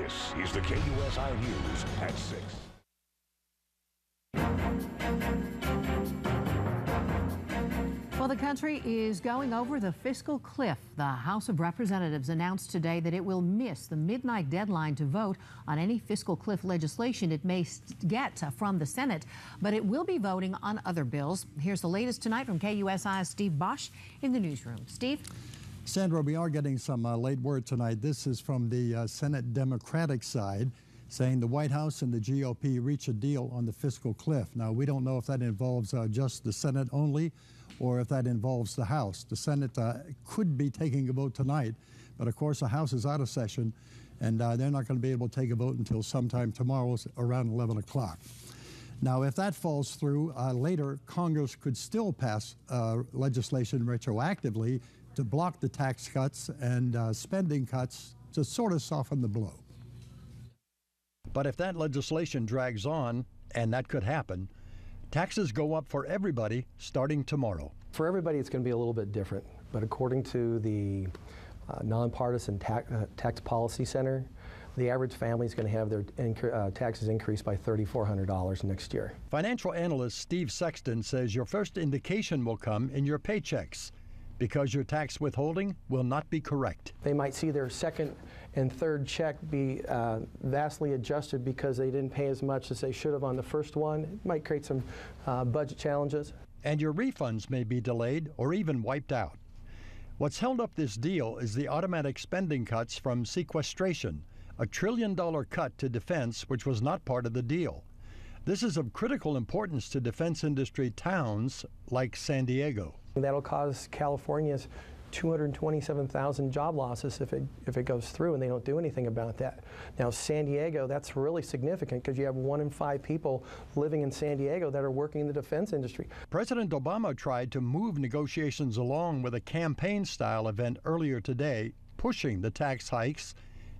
This is the KUSI News at 6. Well, the country is going over the fiscal cliff. The House of Representatives announced today that it will miss the midnight deadline to vote on any fiscal cliff legislation it may get from the Senate, but it will be voting on other bills. Here's the latest tonight from KUSI's Steve Bosch in the newsroom. Steve? Sandra, we are getting some late word tonight. This is from the Senate Democratic side, saying the White House and the GOP reach a deal on the fiscal cliff. Now, we don't know if that involves just the Senate only or if that involves the House. The Senate could be taking a vote tonight, but of course the House is out of session, and they're not going to be able to take a vote until sometime tomorrow around 11 o'clock. Now, if that falls through, later Congress could still pass legislation retroactively to block the tax cuts and spending cuts to sort of soften the blow. But if that legislation drags on, and that could happen, taxes go up for everybody starting tomorrow. For everybody, it's going to be a little bit different. But according to the Nonpartisan Tax Policy Center, the average family is going to have their taxes increased by $3,400 next year. Financial analyst Steve Sexton says your first indication will come in your paychecks, because your tax withholding will not be correct. They might see their second and third check be vastly adjusted because they didn't pay as much as they should have on the first one. It might create some budget challenges. And your refunds may be delayed or even wiped out. What's held up this deal is the automatic spending cuts from sequestration, a $1 trillion cut to defense which was not part of the deal. This is of critical importance to defense industry towns like San Diego. That'll cause California's 227,000 job losses if it goes through, and they don't do anything about that. Now, San Diego, that's really significant because you have 1 in 5 people living in San Diego that are working in the defense industry. President Obama tried to move negotiations along with a campaign-style event earlier today, pushing the tax hikes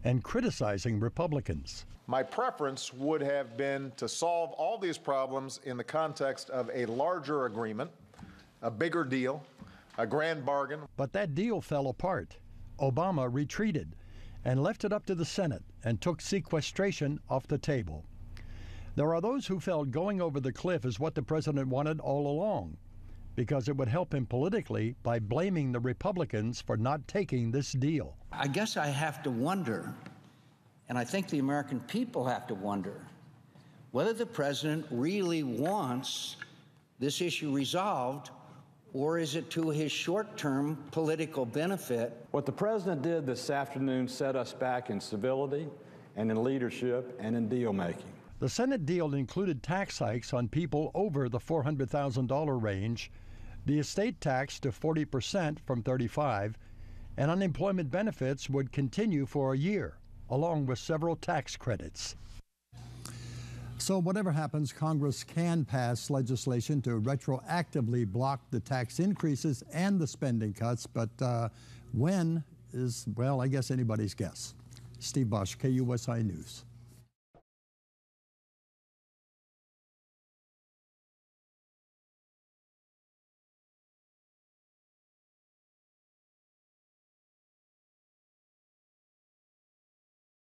and criticizing Republicans. My preference would have been to solve all these problems in the context of a larger agreement, a bigger deal, a grand bargain. But that deal fell apart. Obama retreated and left it up to the Senate and took sequestration off the table. There are those who felt going over the cliff is what the president wanted all along, because it would help him politically by blaming the Republicans for not taking this deal. I guess I have to wonder, and I think the American people have to wonder, whether the president really wants this issue resolved, or is it to his short-term political benefit? What the president did this afternoon set us back in civility and in leadership and in deal-making. The Senate deal included tax hikes on people over the $400,000 range, the estate tax to 40% from 35%, and unemployment benefits would continue for a year, along with several tax credits. So whatever happens, Congress can pass legislation to retroactively block the tax increases and the spending cuts, but when is, well, I guess anybody's guess. Steve Bosch, KUSI News.